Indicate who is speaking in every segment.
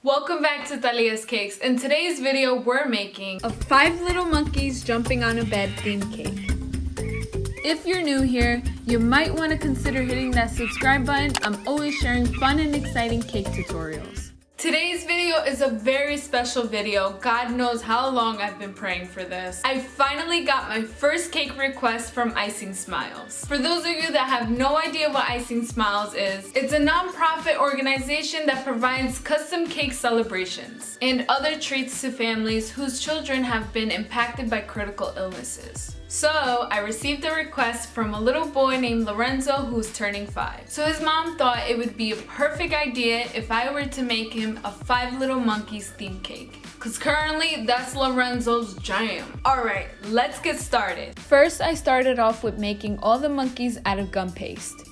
Speaker 1: Welcome back to Thalias Cakes. In today's video, we're making a 5 little monkeys jumping on a bed themed cake. If you're new here, you might want to consider hitting that subscribe button. I'm always sharing fun and exciting cake tutorials. Today's video is a very special video. God knows how long I've been praying for this. I finally got my first cake request from ICING SMILES. For those of you that have no idea what ICING SMILES is, it's a non-profit organization that provides custom cake celebrations and other treats to families whose children have been impacted by critical illnesses. So I received a request from a little boy named Lorenzo who's turning 5. So his mom thought it would be a perfect idea if I were to make him a 5 Little Monkeys themed cake. Cause currently that's Lorenzo's jam. Alright, let's get started. First I started off with making all the monkeys out of gum paste.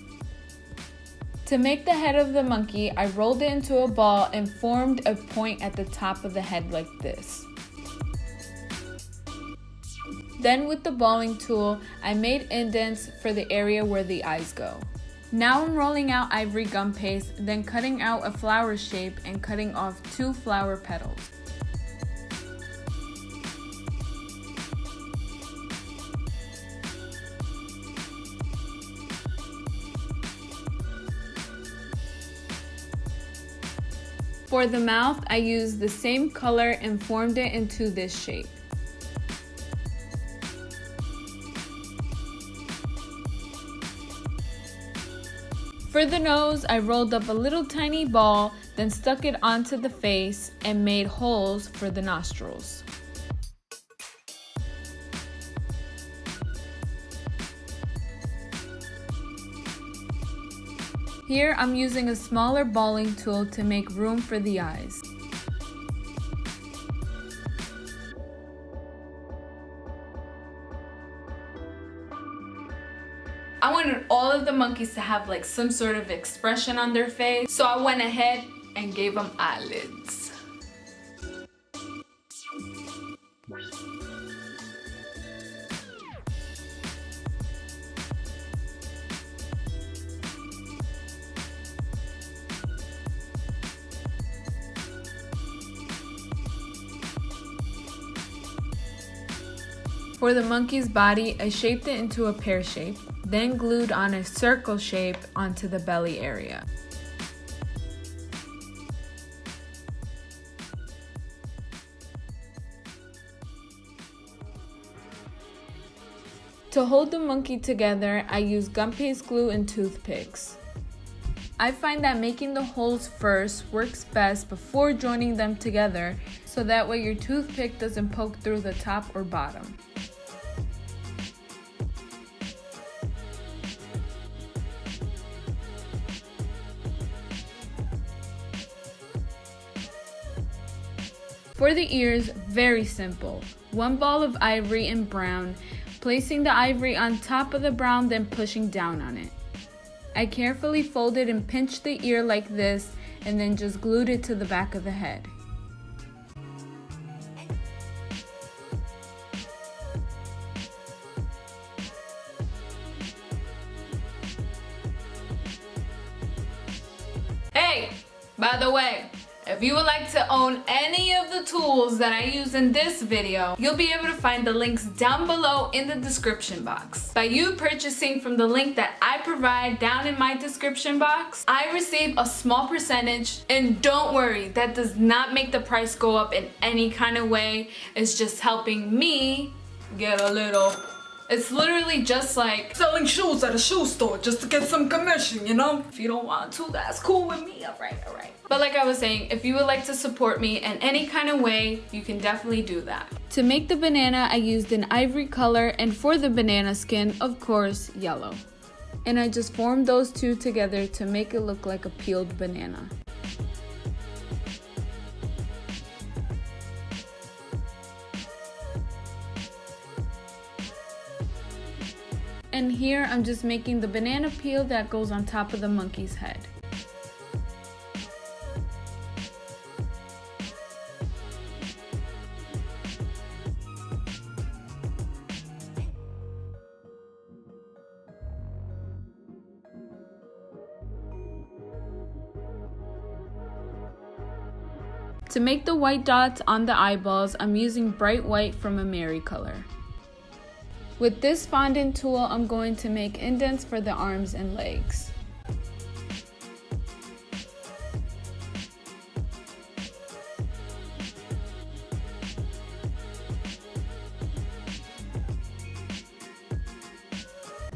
Speaker 1: To make the head of the monkey, I rolled it into a ball and formed a point at the top of the head like this. Then with the balling tool, I made indents for the area where the eyes go. Now I'm rolling out ivory gum paste, then cutting out a flower shape and cutting off 2 flower petals. For the mouth, I used the same color and formed it into this shape. For the nose, I rolled up a little tiny ball, then stuck it onto the face and made holes for the nostrils. Here I'm using a smaller balling tool to make room for the eyes. I wanted all of the monkeys to have like some sort of expression on their face, so I went ahead and gave them eyelids. For the monkey's body, I shaped it into a pear shape, then glued on a circle shape onto the belly area. To hold the monkey together, I used gum paste glue and toothpicks. I find that making the holes first works best before joining them together, so that way your toothpick doesn't poke through the top or bottom. For the ears, very simple. 1 ball of ivory and brown, placing the ivory on top of the brown, then pushing down on it. I carefully folded and pinched the ear like this, and then just glued it to the back of the head. Hey, by the way, if you would like to own any of the tools that I use in this video, you'll be able to find the links down below in the description box. By you purchasing from the link that I provide down in my description box, I receive a small percentage, and don't worry, that does not make the price go up in any kind of way. It's just helping me get a little. It's literally just like selling shoes at a shoe store just to get some commission, you know? If you don't want to, that's cool with me, alright. But like I was saying, if you would like to support me in any kind of way, you can definitely do that. To make the banana, I used an ivory color, and for the banana skin, of course, yellow. And I just formed those two together to make it look like a peeled banana. And here I'm just making the banana peel that goes on top of the monkey's head. To make the white dots on the eyeballs, I'm using bright white from a Mary color. With this fondant tool, I'm going to make indents for the arms and legs.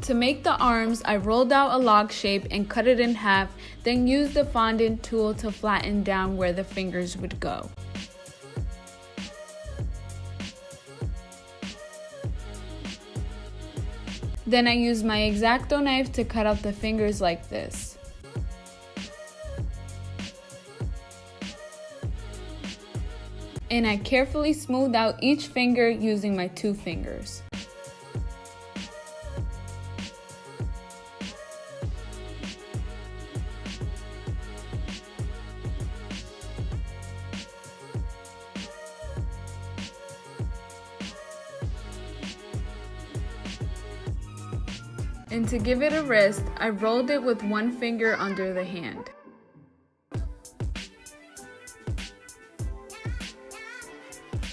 Speaker 1: To make the arms, I rolled out a log shape and cut it in half, then used the fondant tool to flatten down where the fingers would go. Then I used my X-Acto knife to cut out the fingers like this. And I carefully smoothed out each finger using my 2 fingers. And to give it a wrist, I rolled it with 1 finger under the hand.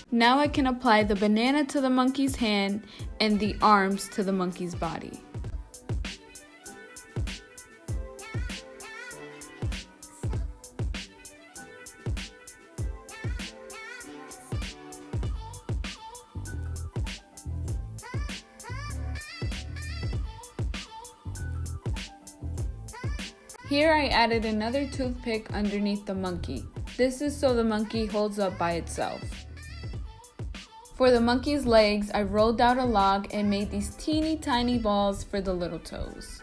Speaker 1: Now I can apply the banana to the monkey's hand and the arms to the monkey's body. Here I added another toothpick underneath the monkey. This is so the monkey holds up by itself. For the monkey's legs, I rolled out a log and made these teeny tiny balls for the little toes.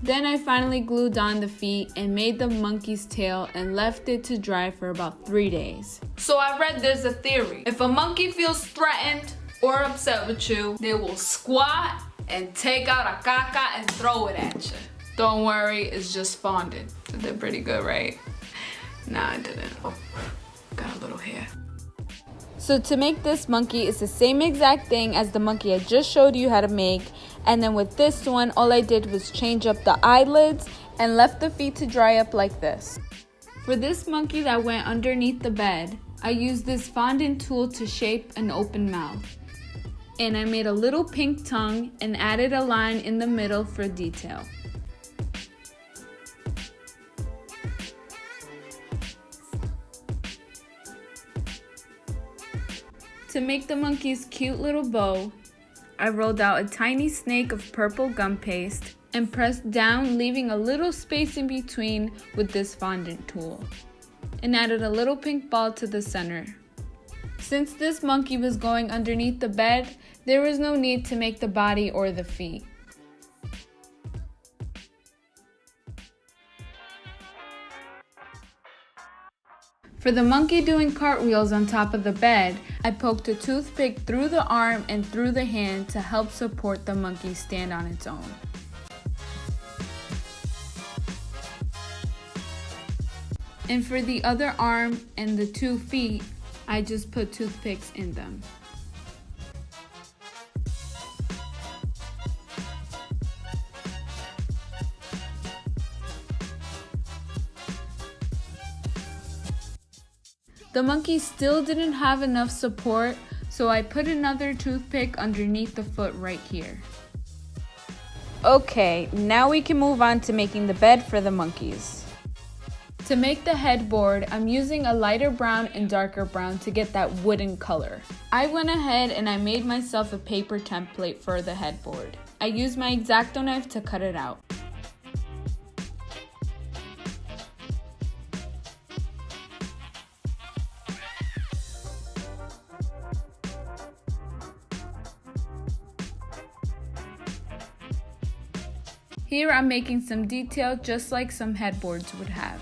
Speaker 1: Then I finally glued on the feet and made the monkey's tail and left it to dry for about 3 days. So I read there's a theory. If a monkey feels threatened or upset with you, they will squat and take out a caca and throw it at you. Don't worry, it's just fondant. They're pretty good, right? Nah, I didn't. Oh, got a little hair. So to make this monkey, it's the same exact thing as the monkey I just showed you how to make. And then with this one, all I did was change up the eyelids and left the feet to dry up like this. For this monkey that went underneath the bed, I used this fondant tool to shape an open mouth. And I made a little pink tongue and added a line in the middle for detail. To make the monkey's cute little bow, I rolled out a tiny snake of purple gum paste and pressed down, leaving a little space in between with this fondant tool, and added a little pink ball to the center. Since this monkey was going underneath the bed, there was no need to make the body or the feet. For the monkey doing cartwheels on top of the bed, I poked a toothpick through the arm and through the hand to help support the monkey stand on its own. And for the other arm and the 2 feet, I just put toothpicks in them. The monkey still didn't have enough support, so I put another toothpick underneath the foot right here. Okay, now we can move on to making the bed for the monkeys. To make the headboard, I'm using a lighter brown and darker brown to get that wooden color. I went ahead and I made myself a paper template for the headboard. I used my X-Acto knife to cut it out. Here I'm making some detail just like some headboards would have.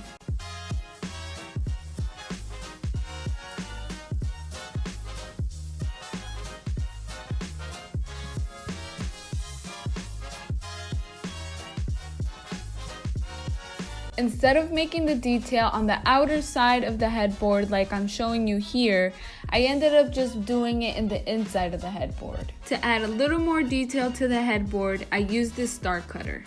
Speaker 1: Instead of making the detail on the outer side of the headboard like I'm showing you here, I ended up just doing it in the inside of the headboard. To add a little more detail to the headboard, I used this star cutter.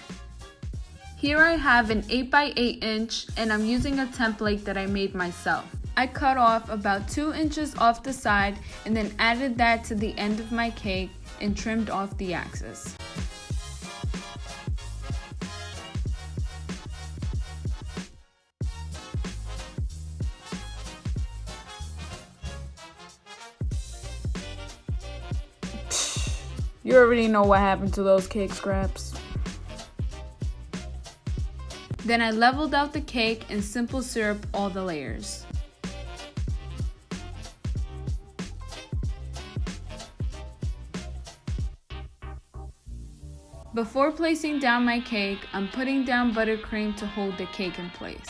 Speaker 1: Here I have an 8x8 inch and I'm using a template that I made myself. I cut off about 2 inches off the side and then added that to the end of my cake and trimmed off the axis. You already know what happened to those cake scraps. Then I leveled out the cake and simple syrup all the layers. Before placing down my cake, I'm putting down buttercream to hold the cake in place.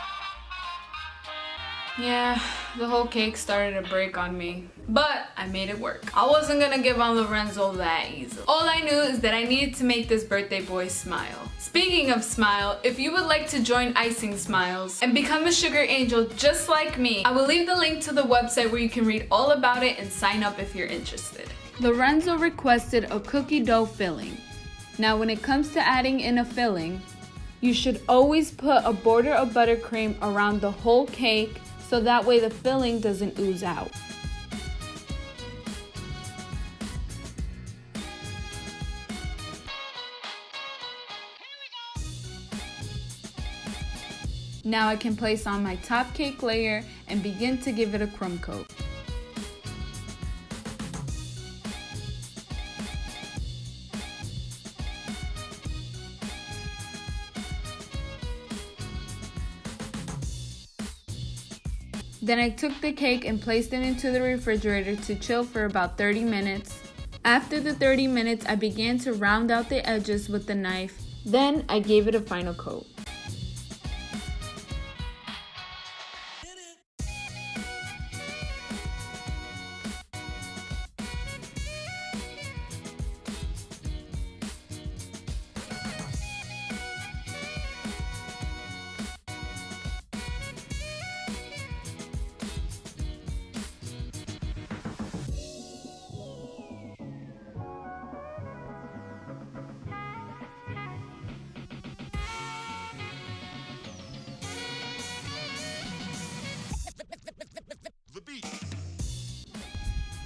Speaker 1: Yeah, the whole cake started to break on me, but I made it work. I wasn't gonna give on Lorenzo that easily. All I knew is that I needed to make this birthday boy smile. Speaking of smile, if you would like to join ICING SMILES and become a sugar angel just like me, I will leave the link to the website where you can read all about it and sign up if you're interested. Lorenzo requested a cookie dough filling. Now when it comes to adding in a filling, you should always put a border of buttercream around the whole cake so that way the filling doesn't ooze out. Now I can place on my top cake layer and begin to give it a crumb coat. Then I took the cake and placed it into the refrigerator to chill for about 30 minutes. After the 30 minutes, I began to round out the edges with the knife. Then I gave it a final coat.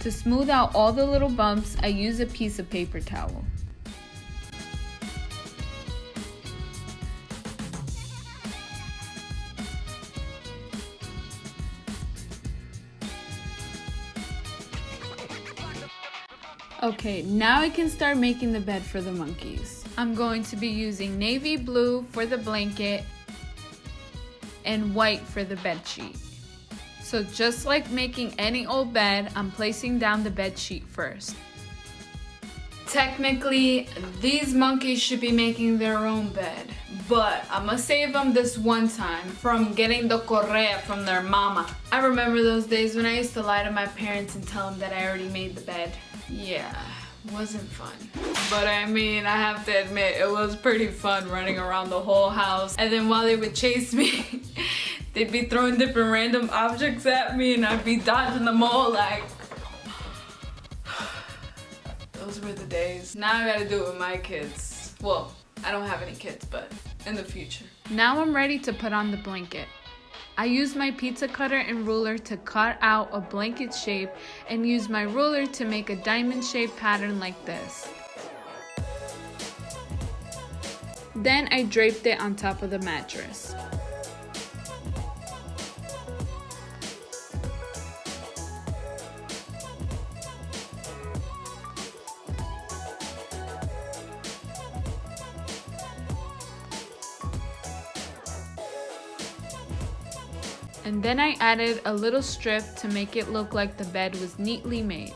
Speaker 1: To smooth out all the little bumps, I use a piece of paper towel. Okay, now I can start making the bed for the monkeys. I'm going to be using navy blue for the blanket and white for the bed sheet. So just like making any old bed, I'm placing down the bed sheet first. Technically, these monkeys should be making their own bed, but I'm gonna save them this one time from getting the correa from their mama. I remember those days when I used to lie to my parents and tell them that I already made the bed. Yeah, wasn't fun. But I mean, I have to admit, it was pretty fun running around the whole house. And then while they would chase me, they'd be throwing different random objects at me and I'd be dodging them all like... Those were the days. Now I gotta do it with my kids. Well, I don't have any kids, but in the future. Now I'm ready to put on the blanket. I use my pizza cutter and ruler to cut out a blanket shape and use my ruler to make a diamond shaped pattern like this. Then I draped it on top of the mattress. And then I added a little strip to make it look like the bed was neatly made.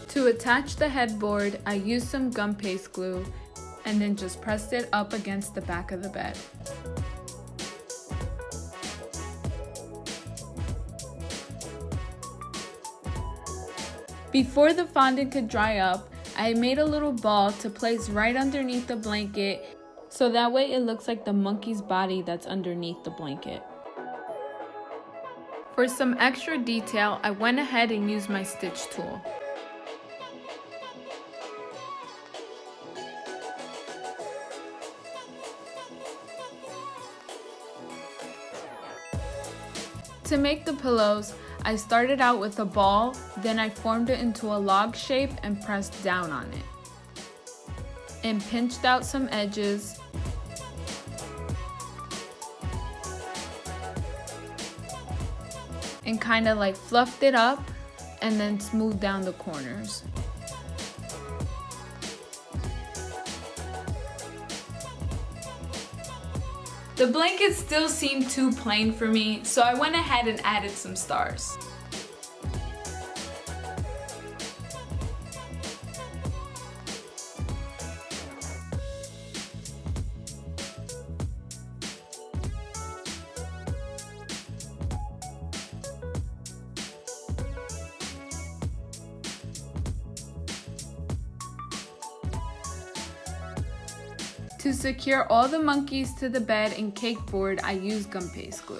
Speaker 1: To attach the headboard, I used some gum paste glue and then just pressed it up against the back of the bed. Before the fondant could dry up, I made a little ball to place right underneath the blanket, so that way it looks like the monkey's body that's underneath the blanket. For some extra detail, I went ahead and used my stitch tool. To make the pillows, I started out with a ball, then I formed it into a log shape and pressed down on it. And pinched out some edges. And kind of like fluffed it up and then smoothed down the corners. The blanket still seemed too plain for me, so I went ahead and added some stars. To secure all the monkeys to the bed and cake board, I used gum paste glue.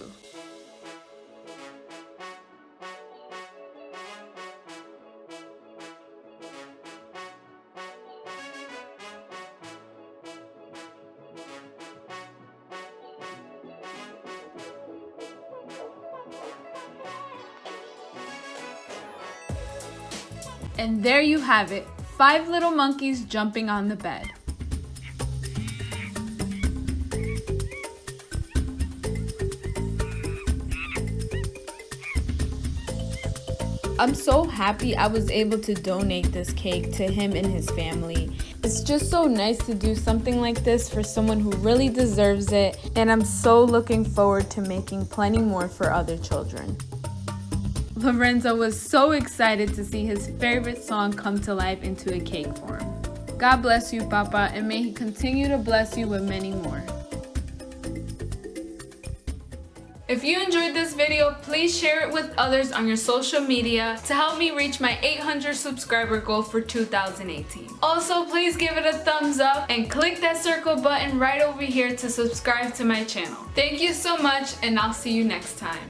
Speaker 1: And there you have it, 5 little monkeys jumping on the bed. I'm so happy I was able to donate this cake to him and his family. It's just so nice to do something like this for someone who really deserves it, and I'm so looking forward to making plenty more for other children. Lorenzo was so excited to see his favorite song come to life into a cake form. God bless you, Papa, and may he continue to bless you with many more. If you enjoyed this video, please share it with others on your social media to help me reach my 800 subscriber goal for 2018. Also, please give it a thumbs up and click that circle button right over here to subscribe to my channel. Thank you so much, and I'll see you next time.